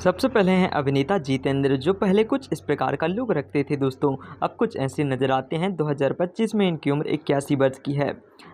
सबसे पहले हैं अभिनेता जितेंद्र, जो पहले कुछ इस प्रकार का लुक रखते थे दोस्तों, अब कुछ ऐसे नजर आते हैं। 2025 में इनकी उम्र 81 वर्ष की है।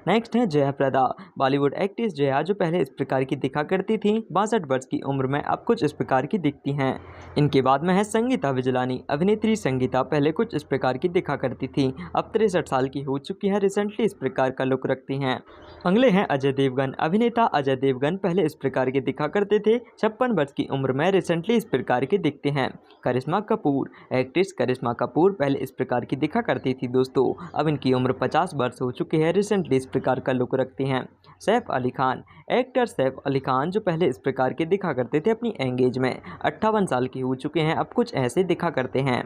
नेक्स्ट है जया प्रदा, बॉलीवुड एक्ट्रेस जया, जो पहले इस प्रकार की दिखा करती थी, 62 वर्ष की उम्र में अब कुछ इस प्रकार की दिखती हैं। इनके बाद में है संगीता विजलानी, अभिनेत्री संगीता पहले कुछ इस प्रकार की दिखा करती थी, अब 63 साल की हो चुकी है, रिसेंटली इस प्रकार का लुक रखती हैं। अगले हैं अजय देवगन, अभिनेता अजय देवगन पहले इस प्रकार के दिखा करते थे, 56 वर्ष की उम्र में रिसेंटली इस प्रकार के दिखते हैं। करिश्मा कपूर, एक्ट्रेस करिश्मा कपूर पहले इस प्रकार की दिखा करती थी दोस्तों, अब इनकी उम्र 50 वर्ष हो चुकी है, रिसेंटली इस प्रकार का लुक रखती हैं। सैफ अली खान, एक्टर सैफ अली खान, जो पहले इस प्रकार के दिखा करते थे अपनी एंगेज में, 58 साल की हो चुके हैं, अब कुछ ऐसे दिखा करते हैं।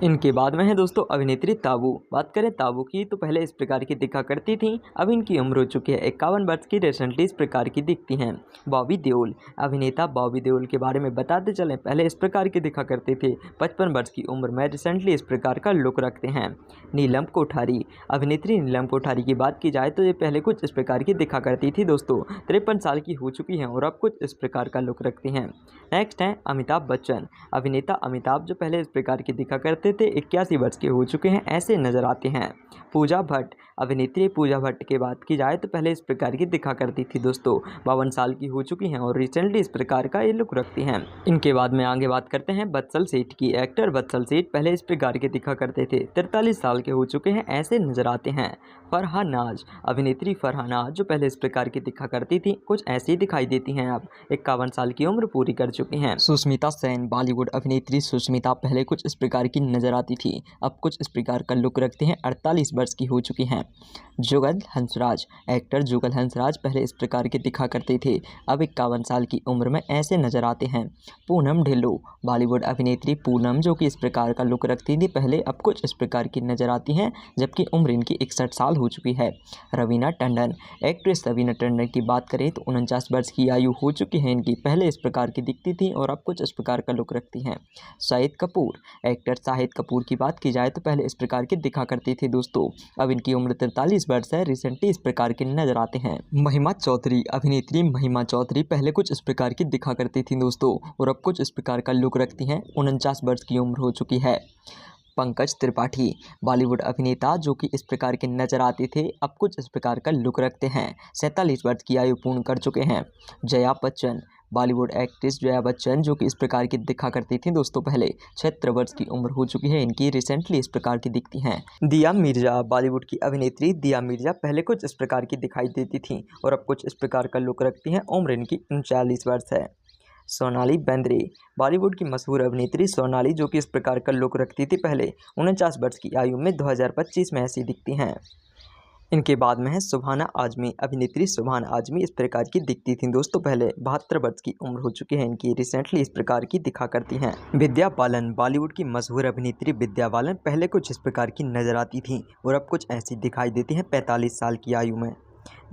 इनके बाद में है दोस्तों अभिनेत्री ताबू। बात करें ताबू की तो पहले इस प्रकार की दिखा करती थी, अब इनकी उम्र हो चुकी है 51 वर्ष की, रिसेंटली इस प्रकार की दिखती हैं। बॉबी देओल, अभिनेता बॉबी देओल के बारे में बताते चलें, पहले इस प्रकार के दिखा करते थे, 55 वर्ष की उम्र में, रिसेंटली इस प्रकार का लुक रखते हैं। नीलम कोठारी, अभिनेत्री नीलम कोठारी की बात की जाए तो ये पहले कुछ इस प्रकार की दिखा करती थी दोस्तों, 53 साल की हो चुकी हैं और अब कुछ इस प्रकार का लुक रखती हैं। नेक्स्ट हैं अमिताभ बच्चन, अभिनेता अमिताभ, जो पहले इस प्रकार की दिखा करते थे, 81 वर्ष के हो चुके हैं, ऐसे नजर आते हैं। पूजा भट्ट, अभिनेत्री पूजा भट्ट की बात की जाए तो पहले इस प्रकार की दिखा करती थी दोस्तों, 52 साल की हो चुकी हैं और रिसेंटली इस प्रकार का ये लुक रखती हैं। इनके बाद में आगे बात करते हैं बत्सल सेठ की, एक्टर बत्सल सेठ पहले इस प्रकार के दिखा करते थे, 43 साल के हो चुके हैं, ऐसे नजर आते हैं। फरहा नाज, अभिनेत्री फरहा नाज, जो पहले इस प्रकार की दिखा करती थी, कुछ ऐसी दिखाई देती हैं, अब 51 साल की उम्र पूरी कर चुकी हैं। सुष्मिता सेन, बॉलीवुड अभिनेत्री सुष्मिता पहले कुछ इस प्रकार की नजर आती थी, अब कुछ इस प्रकार का लुक रखते हैं, 48 वर्ष की हो चुकी हैं। जुगल हंसराज, एक्टर जुगल हंसराज पहले इस प्रकार के दिखा करते थे, अब 51 साल की उम्र में ऐसे नजर आते हैं। पूनम ढिल्लो, बॉलीवुड अभिनेत्री पूनम, जो कि इस प्रकार का लुक रखती थी पहले, अब कुछ इस प्रकार की नजर आती हैं, जबकि उम्र इनकी 61 साल हो चुकी है। रवीना टंडन, एक्ट्रेस रवीना टंडन की बात करें तो 49 वर्ष की आयु हो चुकी है इनकी, पहले इस प्रकार की दिखती थी और अब कुछ इस प्रकार का लुक रखती हैं। शाहिद कपूर, एक्टर शाहिद कपूर की बात की जाए तो पहले इस प्रकार की दिखा करती थी दोस्तों, अब इनकी उम्र 43 वर्ष है, रिसेंटली इस प्रकार के नजर आते हैं। महिमा चौधरी, अभिनेत्री महिमा चौधरी पहले कुछ इस प्रकार की दिखा करती थी दोस्तों, और अब कुछ इस प्रकार का लुक रखती हैं, 49 वर्ष की उम्र हो चुकी है। पंकज त्रिपाठी, बॉलीवुड अभिनेता, जो कि इस प्रकार के नजर आते थे, अब कुछ इस प्रकार का लुक रखते हैं, 47 वर्ष की आयु पूर्ण कर चुके हैं। जया बच्चन, बॉलीवुड एक्ट्रेस जया बच्चन, जो कि इस प्रकार की दिखा करती थी दोस्तों पहले, 76 वर्ष की उम्र हो चुकी है इनकी, रिसेंटली इस प्रकार की दिखती हैं। दिया मिर्जा, बॉलीवुड की अभिनेत्री दिया मिर्जा पहले कुछ इस प्रकार की दिखाई देती थी और अब कुछ इस प्रकार का लुक रखती हैं, उम्र इनकी 39 वर्ष है। सोनाली बेंद्रे, बॉलीवुड की मशहूर अभिनेत्री सोनाली, जो कि इस प्रकार का लुक रखती थी पहले, 49 वर्ष की आयु में 2025 में ऐसी दिखती हैं। इनके बाद में है सुभाना आजमी, अभिनेत्री सुभाना आजमी इस प्रकार की दिखती थी दोस्तों पहले, 72 वर्ष की उम्र हो चुकी है इनकी, रिसेंटली इस प्रकार की दिखा करती हैं। विद्या बालन, बॉलीवुड की मशहूर अभिनेत्री विद्या बालन पहले कुछ इस प्रकार की नजर आती थी और अब कुछ ऐसी दिखाई देती हैं 45 साल की आयु में।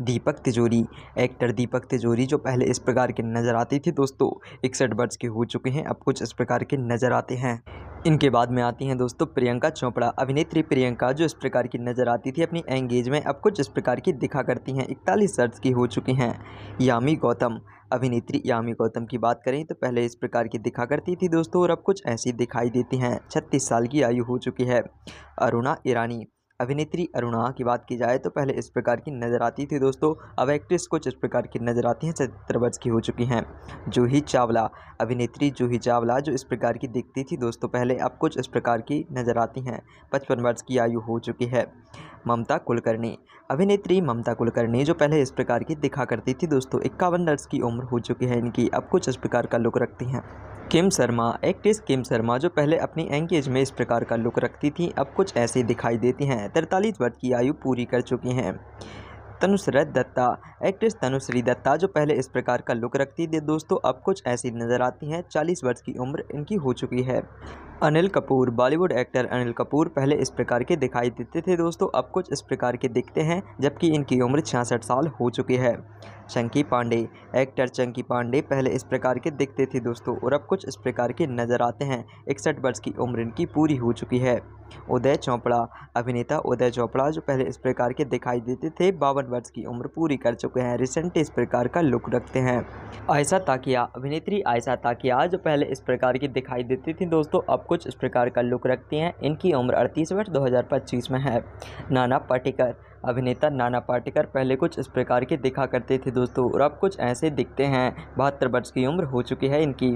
दीपक तिजोरी, एक्टर दीपक तिजोरी, जो पहले इस प्रकार के नज़र आती थी दोस्तों, 61 वर्ष के हो चुके हैं, अब कुछ इस प्रकार के नज़र आते हैं। इनके बाद में आती हैं दोस्तों प्रियंका चोपड़ा, अभिनेत्री प्रियंका, जो इस प्रकार की नज़र आती थी अपनी एंगेज में, अब कुछ इस प्रकार की दिखा करती हैं, 41 वर्ष की हो चुकी हैं। यामी गौतम, अभिनेत्री यामी गौतम की बात करें तो पहले इस प्रकार की दिखा करती थी दोस्तों और अब कुछ ऐसी दिखाई देती हैं, 36 साल की आयु हो चुकी है। अरुणा ईरानी, अभिनेत्री अरुणा की बात की जाए तो पहले इस प्रकार की नज़र आती थी दोस्तों, अब एक्ट्रेस कुछ इस प्रकार की नज़र आती हैं, 77 वर्ष की हो चुकी हैं। जूही चावला, अभिनेत्री जूही चावला, जो इस प्रकार की दिखती थी दोस्तों पहले, अब कुछ इस प्रकार की नज़र आती हैं, 55 वर्ष की आयु हो चुकी है। ममता कुलकर्णी, अभिनेत्री ममता कुलकर्णी, जो पहले इस प्रकार की दिखा करती थी दोस्तों, 51 वर्ष की उम्र हो चुकी है इनकी, अब कुछ इस प्रकार का लुक रखती हैं। किम शर्मा, एक्ट्रेस किम शर्मा, जो पहले अपनी एंगेज में इस प्रकार का लुक रखती थी, अब कुछ ऐसे दिखाई देती हैं, 43 वर्ष की आयु पूरी कर चुकी हैं। तनुश्री दत्ता, एक्ट्रेस तनुश्री दत्ता, जो पहले इस प्रकार का लुक रखती थी दोस्तों, अब कुछ ऐसी नज़र आती हैं, 40 वर्ष की उम्र इनकी हो चुकी है। अनिल कपूर, बॉलीवुड एक्टर अनिल कपूर पहले इस प्रकार के दिखाई देते थे दोस्तों, अब कुछ इस प्रकार के दिखते हैं, जबकि इनकी उम्र 66 साल हो चुकी है। चंकी पांडे। एक्टर चंकी पांडे पहले इस प्रकार के दिखते थे दोस्तों और अब कुछ इस प्रकार के नजर आते हैं। 61 वर्ष की उम्र इनकी पूरी हो चुकी है। उदय चोपड़ा। अभिनेता उदय चोपड़ा जो पहले इस प्रकार के दिखाई देते थे 52 वर्ष की उम्र पूरी कर चुके हैं। रिसेंटली इस प्रकार का लुक रखते हैं। आयशा ताकिया। अभिनेत्री आयशा ताकिया जो पहले इस प्रकार की दिखाई देती थी दोस्तों अब कुछ इस प्रकार का लुक रखती हैं। इनकी उम्र 38 वर्ष 2025 में है। नाना पाटेकर। अभिनेता नाना पाटेकर पहले कुछ इस प्रकार के दिखा करते थे दोस्तों और अब कुछ ऐसे दिखते हैं। 72 वर्ष की उम्र हो चुकी है इनकी।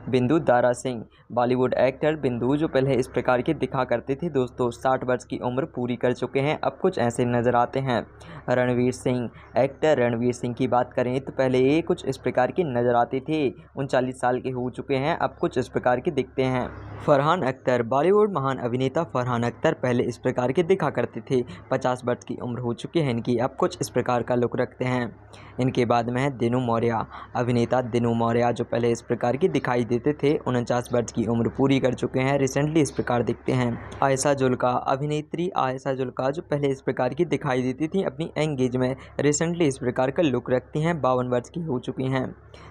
बिंदु दारा सिंह। बॉलीवुड एक्टर बिंदु जो पहले इस प्रकार के दिखा करते थे दोस्तों 60 वर्ष की उम्र पूरी कर चुके हैं। अब कुछ ऐसे नज़र आते हैं। रणवीर सिंह। एक्टर रणवीर सिंह की बात करें तो पहले ये कुछ इस प्रकार के नज़र आते थे। 39 साल के हो चुके हैं। अब कुछ इस प्रकार के दिखते हैं। फरहान अख्तर। बॉलीवुड महान अभिनेता फरहान अख्तर पहले इस प्रकार के दिखा करते थे। 50 वर्ष की उम्र हो चुकी है इनकी। अब कुछ इस प्रकार का लुक रखते हैं। इनके बाद में है दिनू मौर्य। अभिनेता दिनू मौर्य जो पहले इस प्रकार की दिखाई देते थे 49 वर्ष की उम्र पूरी कर चुके हैं। रिसेंटली इस प्रकार दिखते हैं। आयशा जुल्का। अभिनेत्री आयशा जुल्का जो पहले इस प्रकार की दिखाई देती थी अपनी एंगेज में रिसेंटली इस प्रकार का लुक रखती हैं। 52 वर्ष की हो चुकी हैं।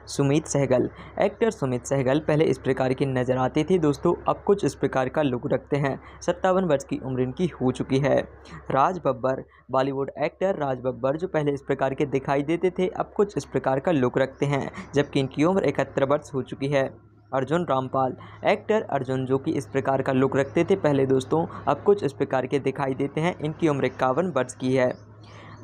सुमित सहगल। एक्टर सुमित सहगल पहले इस प्रकार की नज़र आती थी दोस्तों अब कुछ इस प्रकार का लुक रखते हैं। 57 वर्ष की उम्र इनकी हो चुकी है। राज बब्बर। बॉलीवुड एक्टर राज बब्बर जो पहले इस प्रकार के दिखाई देते थे अब कुछ इस प्रकार का लुक रखते हैं जबकि इनकी उम्र 71 वर्ष हो चुकी है। अर्जुन रामपाल। एक्टर अर्जुन जो कि इस प्रकार का लुक रखते थे पहले दोस्तों अब कुछ इस प्रकार के दिखाई देते हैं। इनकी उम्र 51 वर्ष की है।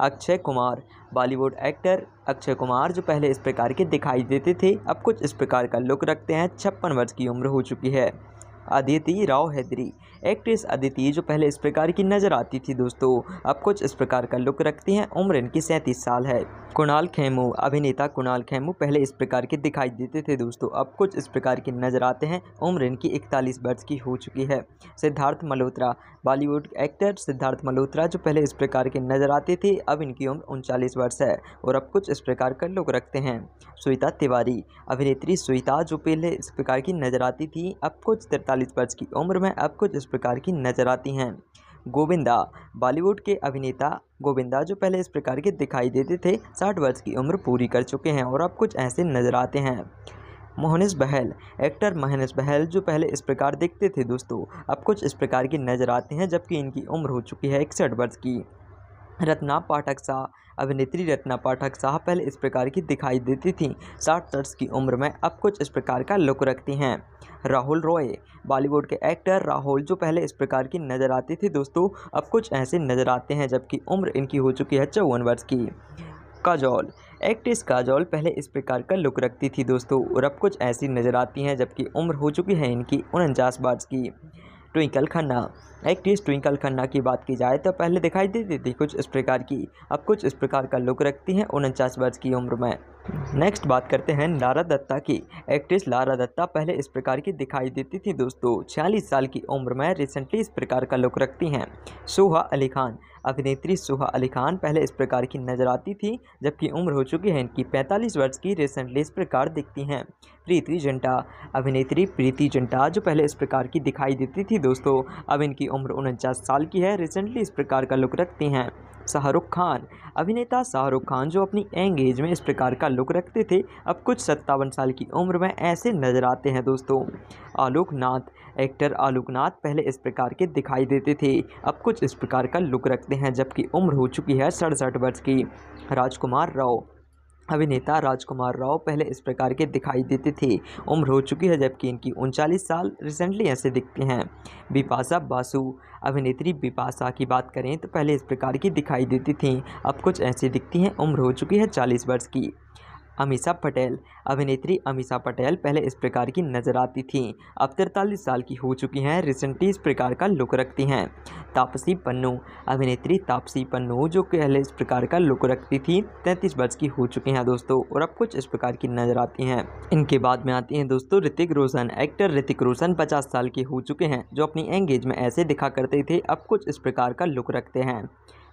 अक्षय कुमार। बॉलीवुड एक्टर अक्षय कुमार जो पहले इस प्रकार के दिखाई देते थे अब कुछ इस प्रकार का लुक रखते हैं। 56 वर्ष की उम्र हो चुकी है। अदिति राव हैदरी। एक्ट्रेस अदिति जो पहले इस प्रकार की नज़र आती थी दोस्तों अब कुछ इस प्रकार का लुक रखती हैं। उम्र इनकी 37 साल है। कुणाल खेमू। अभिनेता कुणाल खेमू पहले इस प्रकार के दिखाई देते थे दोस्तों अब कुछ इस प्रकार के नज़र आते हैं। उम्र इनकी 41 वर्ष की हो चुकी है। सिद्धार्थ मल्होत्रा। बॉलीवुड एक्टर सिद्धार्थ मल्होत्रा जो पहले इस प्रकार के नज़र आते थे अब इनकी उम्र 39 वर्ष है और अब कुछ इस प्रकार का लुक रखते हैं। श्वेता तिवारी। अभिनेत्री श्वेता जो पहले इस प्रकार की नज़र आती थी अब कुछ 43 वर्ष की उम्र में अब कुछ इस प्रकार की नज़र आती हैं। गोविंदा। बॉलीवुड के अभिनेता गोविंदा जो पहले इस प्रकार के दिखाई देते थे 60 वर्ष की उम्र पूरी कर चुके हैं और अब कुछ ऐसे नज़र आते हैं। मोहनिश बहल। एक्टर मोहनिश बहल जो पहले इस प्रकार दिखते थे दोस्तों अब कुछ इस प्रकार की नज़र आते हैं जबकि इनकी उम्र हो चुकी है 61 वर्ष की। रत्ना पाठक शाह। अभिनेत्री रत्ना पाठक शाह पहले इस प्रकार की दिखाई देती थी 60 वर्ष की उम्र में अब कुछ इस प्रकार का लुक रखती हैं। राहुल रॉय। बॉलीवुड के एक्टर राहुल जो पहले इस प्रकार की नज़र आती थी दोस्तों अब कुछ ऐसे नज़र आते हैं जबकि उम्र इनकी हो चुकी है 54 वर्ष की। काजोल। एक्ट्रेस काजोल पहले इस प्रकार का लुक रखती थी दोस्तों और अब कुछ ऐसी नज़र आती हैं जबकि उम्र हो चुकी है इनकी 49 वर्ष की। ट्विंकल खन्ना। एक्ट्रेस ट्विंकल खन्ना की बात की जाए तो पहले दिखाई देती थी कुछ इस प्रकार की अब कुछ इस प्रकार का लुक रखती हैं 49 वर्ष की उम्र में। नेक्स्ट बात करते हैं लारा दत्ता की। एक्ट्रेस लारा दत्ता पहले इस प्रकार की दिखाई देती थी दोस्तों 46 साल की उम्र में रिसेंटली इस प्रकार का लुक रखती हैं। सोहा अली खान। अभिनेत्री सोहा अली खान पहले इस प्रकार की नज़र आती थी जबकि उम्र हो चुकी है इनकी 45 वर्ष की। रिसेंटली इस प्रकार दिखती हैं। प्रीति जिंटा। अभिनेत्री प्रीति जिंटा जो पहले इस प्रकार की दिखाई देती थी दोस्तों अब इनकी उम्र 49 साल की है। रिसेंटली इस प्रकार का लुक रखती हैं। शाहरुख खान। अभिनेता शाहरुख खान जो अपनी यंग एज में इस प्रकार का लुक रखते थे अब कुछ 57 साल की उम्र में ऐसे नज़र आते हैं दोस्तों। आलोक नाथ। एक्टर आलोक नाथ पहले इस प्रकार के दिखाई देते थे अब कुछ इस प्रकार का लुक रखते हैं जबकि उम्र हो चुकी है 67 वर्ष की। राजकुमार राव। अभिनेता राजकुमार राव पहले इस प्रकार के दिखाई देते थे उम्र हो चुकी है जबकि इनकी 39 साल रिसेंटली ऐसे दिखते हैं। बिपाशा बासु। अभिनेत्री बिपाशा की बात करें तो पहले इस प्रकार की दिखाई देती थी अब कुछ ऐसी दिखती हैं। उम्र हो चुकी है 40 वर्ष की। अमीषा पटेल। अभिनेत्री अमीषा पटेल पहले इस प्रकार की नज़र आती थी अब 43 साल की हो चुकी हैं। रिसेंटली इस प्रकार का लुक रखती हैं। तापसी पन्नू। अभिनेत्री तापसी पन्नू जो पहले इस प्रकार का लुक रखती थी 33 वर्ष की हो चुकी हैं दोस्तों और अब कुछ इस प्रकार की नज़र आती हैं। इनके बाद में आती हैं दोस्तों ऋतिक रोशन। एक्टर ऋतिक रोशन 50 साल के हो चुके हैं जो अपनी यंग एज में ऐसे दिखा करते थे अब कुछ इस प्रकार का लुक रखते हैं।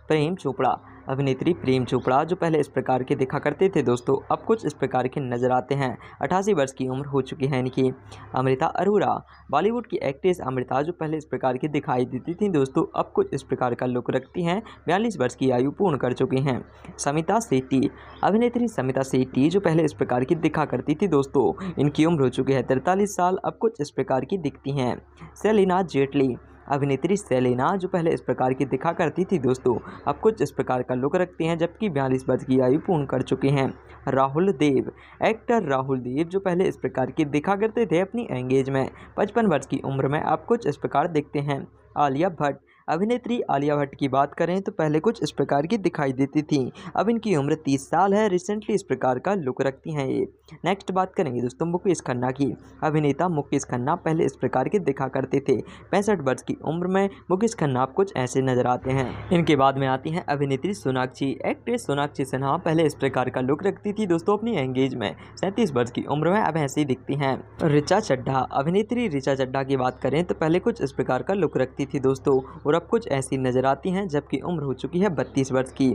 प्रेम चोपड़ा। अभिनेत्री प्रेम चोपड़ा जो पहले इस प्रकार के दिखा करते थे दोस्तों, अब कुछ इस प्रकार के नजर आते हैं। 88 वर्ष की उम्र हो चुकी है इनकी। अमृता अरोड़ा। बॉलीवुड की एक्ट्रेस अमृता जो पहले इस प्रकार की दिखाई देती थी दोस्तों, अब कुछ इस प्रकार का लुक रखती हैं। 42 वर्ष की आयु पूर्ण कर चुकी हैं। समिता सेठी। अभिनेत्री समिता सेठी जो पहले इस प्रकार की दिखा करती थी दोस्तों, इनकी उम्र हो चुकी है 43 साल, अब कुछ इस प्रकार की दिखती हैं। सेलिना जेटली। अभिनेत्री सेलिना जो पहले इस प्रकार की दिखा करती थी दोस्तों, अब कुछ इस प्रकार का लुक रखती हैं, जबकि 42 वर्ष की आयु पूर्ण कर चुके हैं। राहुल देव। एक्टर राहुल देव जो पहले इस प्रकार की दिखा करते थे अपनी एंगेज में, 55 वर्ष की उम्र में अब कुछ इस प्रकार दिखते हैं। आलिया भट्ट। अभिनेत्री आलिया भट्ट की बात करें तो पहले कुछ इस प्रकार की दिखाई देती थी, अब इनकी उम्र 30 साल है। रिसेंटली इस प्रकार का लुक रखती हैं ये। नेक्स्ट बात करेंगे दोस्तों मुकेश खन्ना की। अभिनेता मुकेश खन्ना पहले इस प्रकार के दिखा करते थे, 65 वर्ष की उम्र में मुकेश खन्ना अब कुछ ऐसे नजर आते हैं। इनके बाद में आती हैं अभिनेत्री सोनाक्षी। एक्ट्रेस सोनाक्षी सिन्हा पहले इस प्रकार का लुक रखती थी दोस्तों अपनी एंगेज में, 37 वर्ष की उम्र में अब ऐसे ही दिखती हैं। ऋचा चड्ढा। अभिनेत्री ऋचा चड्ढा की बात करें तो पहले कुछ इस प्रकार का लुक रखती थी दोस्तों, और अब कुछ ऐसी नजर आती हैं, जबकि उम्र हो चुकी है 32 वर्ष की।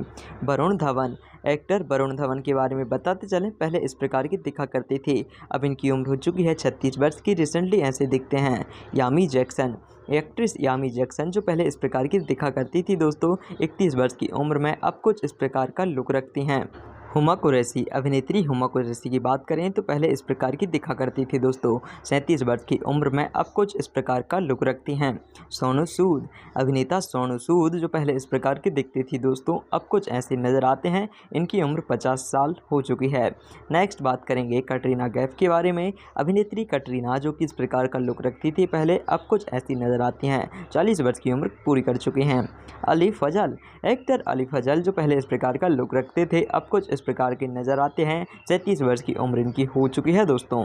वरुण धवन। एक्टर वरुण धवन के बारे में बताते चलें, पहले इस प्रकार की दिखा करते थे, अब इनकी उम्र हो चुकी है 36 वर्ष की। रिसेंटली ऐसे दिखते हैं। यामी जैक्सन। एक्ट्रेस यामी जैक्सन जो पहले इस प्रकार की दिखा करती थी दोस्तों, 31 वर्ष की उम्र में अब कुछ इस प्रकार का लुक रखती हैं। हुमा कुरैशी। अभिनेत्री हुमा कुरैशी की बात करें तो पहले इस प्रकार की दिखा करती थी दोस्तों, 37 वर्ष की उम्र में अब कुछ इस प्रकार का लुक रखती हैं। सोनू सूद। अभिनेता सोनू सूद जो पहले इस प्रकार की दिखती थी दोस्तों, अब कुछ ऐसे नज़र आते हैं, इनकी उम्र 50 साल हो चुकी है। नेक्स्ट बात करेंगे कटरीना कैफ के बारे में। अभिनेत्री कटरीना जो कि इस प्रकार का लुक रखती थी पहले, अब कुछ ऐसी नज़र आती हैं, 40 वर्ष की उम्र पूरी कर चुकी हैं। अली फजल। एक्टर अली फजल जो पहले इस प्रकार का लुक रखते थे, अब कुछ इस प्रकार के नज़र आते हैं, 37 वर्ष की उम्र इनकी हो चुकी है दोस्तों।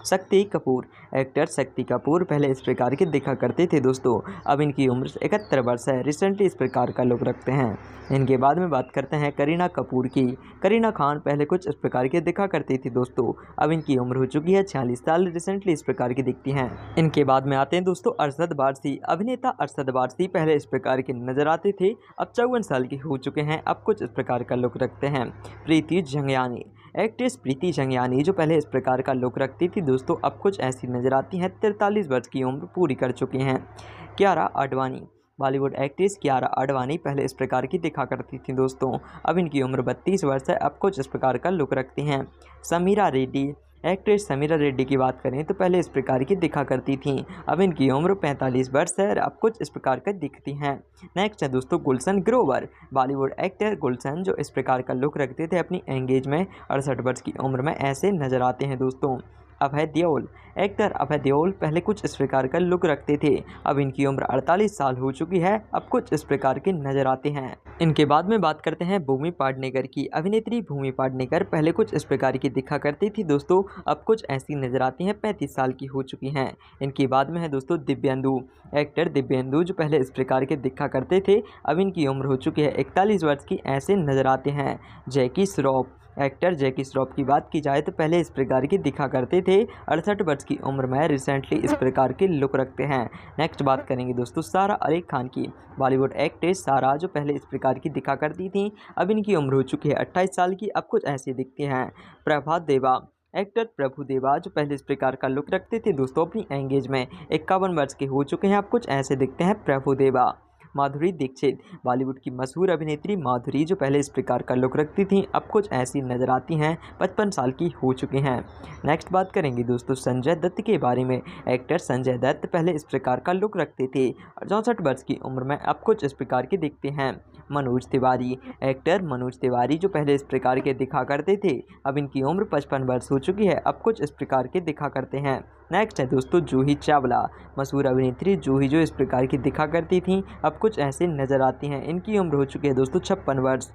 शक्ति कपूर। एक्टर शक्ति कपूर पहले इस प्रकार के दिखा करते थे दोस्तों, अब इनकी उम्र 71 वर्ष है। रिसेंटली इस प्रकार का लुक रखते हैं। इनके बाद में बात करते हैं करीना कपूर की। करीना खान पहले कुछ इस प्रकार के दिखा करती थी दोस्तों, अब इनकी उम्र हो चुकी है 46 साल। रिसेंटली इस प्रकार की दिखती हैं। इनके बाद में आते हैं दोस्तों अरशद वारसी। अभिनेता अरशद वारसी पहले इस प्रकार के नजर आते थे, अब 54 साल के हो चुके हैं, अब कुछ इस प्रकार का लुक रखते हैं। प्रीति झंगियानी। एक्ट्रेस प्रीति झंगियानी जो पहले इस प्रकार का लुक रखती थी दोस्तों, अब कुछ ऐसी नज़र आती हैं, 43 वर्ष की उम्र पूरी कर चुकी हैं। कियारा आडवाणी। बॉलीवुड एक्ट्रेस कियारा आडवाणी पहले इस प्रकार की दिखा करती थी दोस्तों, अब इनकी उम्र 32 वर्ष है, अब कुछ इस प्रकार का लुक रखती हैं। समीरा रेड्डी। एक्ट्रेस समीरा रेड्डी की बात करें तो पहले इस प्रकार की दिखा करती थीं, अब इनकी उम्र 45 वर्ष है, अब कुछ इस प्रकार का दिखती हैं। नेक्स्ट है दोस्तों गुलशन ग्रोवर। बॉलीवुड एक्टर गुलशन जो इस प्रकार का लुक रखते थे अपनी एंगेज में, 68 वर्ष की उम्र में ऐसे नज़र आते हैं दोस्तों। अभय देओल। एक्टर अभय देओल पहले कुछ इस प्रकार का लुक रखते थे, अब इनकी उम्र 48 साल हो चुकी है, अब कुछ इस प्रकार के नजर आते हैं। इनके बाद में बात करते हैं भूमि पाडनेकर की। अभिनेत्री भूमि पाडनेकर पहले कुछ इस प्रकार की दिखा करती थी दोस्तों, अब कुछ ऐसी नजर आती हैं, 35 साल की हो चुकी हैं। इनके बाद में है दोस्तों दिव्येंदु। एक्टर दिव्येंदु जो पहले इस प्रकार के दिखा करते थे, अब इनकी उम्र हो चुकी है 41 वर्ष की, ऐसे नजर आते हैं। जैकी श्रॉफ। एक्टर जैकी श्रॉफ की बात की जाए तो पहले इस प्रकार की दिखा करते थे, 68 वर्ष की उम्र में रिसेंटली इस प्रकार के लुक रखते हैं। नेक्स्ट बात करेंगे दोस्तों सारा अली खान की। बॉलीवुड एक्ट्रेस सारा जो पहले इस प्रकार की दिखा करती थी, अब इनकी उम्र हो चुकी है 28 साल की, अब कुछ ऐसी दिखती हैं। प्रभा देवा। एक्टर प्रभु देवा जो पहले इस प्रकार का लुक रखते थे दोस्तों अपनी एंगेज में, 51 वर्ष के हो चुके हैं, अब कुछ ऐसे दिखते हैं प्रभु देवा। माधुरी दीक्षित। बॉलीवुड की मशहूर अभिनेत्री माधुरी जो पहले इस प्रकार का लुक रखती थी, अब कुछ ऐसी नज़र आती हैं, 55 साल की हो चुकी हैं। नेक्स्ट बात करेंगे दोस्तों संजय दत्त के बारे में। एक्टर संजय दत्त पहले इस प्रकार का लुक रखते थे, 64 वर्ष की उम्र में अब कुछ इस प्रकार के दिखते हैं। मनोज तिवारी। एक्टर मनोज तिवारी जो पहले इस प्रकार के दिखा करते थे, अब इनकी उम्र 55 वर्ष हो चुकी है, अब कुछ इस प्रकार के दिखा करते हैं। नेक्स्ट है दोस्तों जूही चावला। मशहूर अभिनेत्री जूही जो इस प्रकार की दिखा करती थी, अब कुछ ऐसे नज़र आती हैं, इनकी उम्र हो चुकी है दोस्तों 56 वर्ष।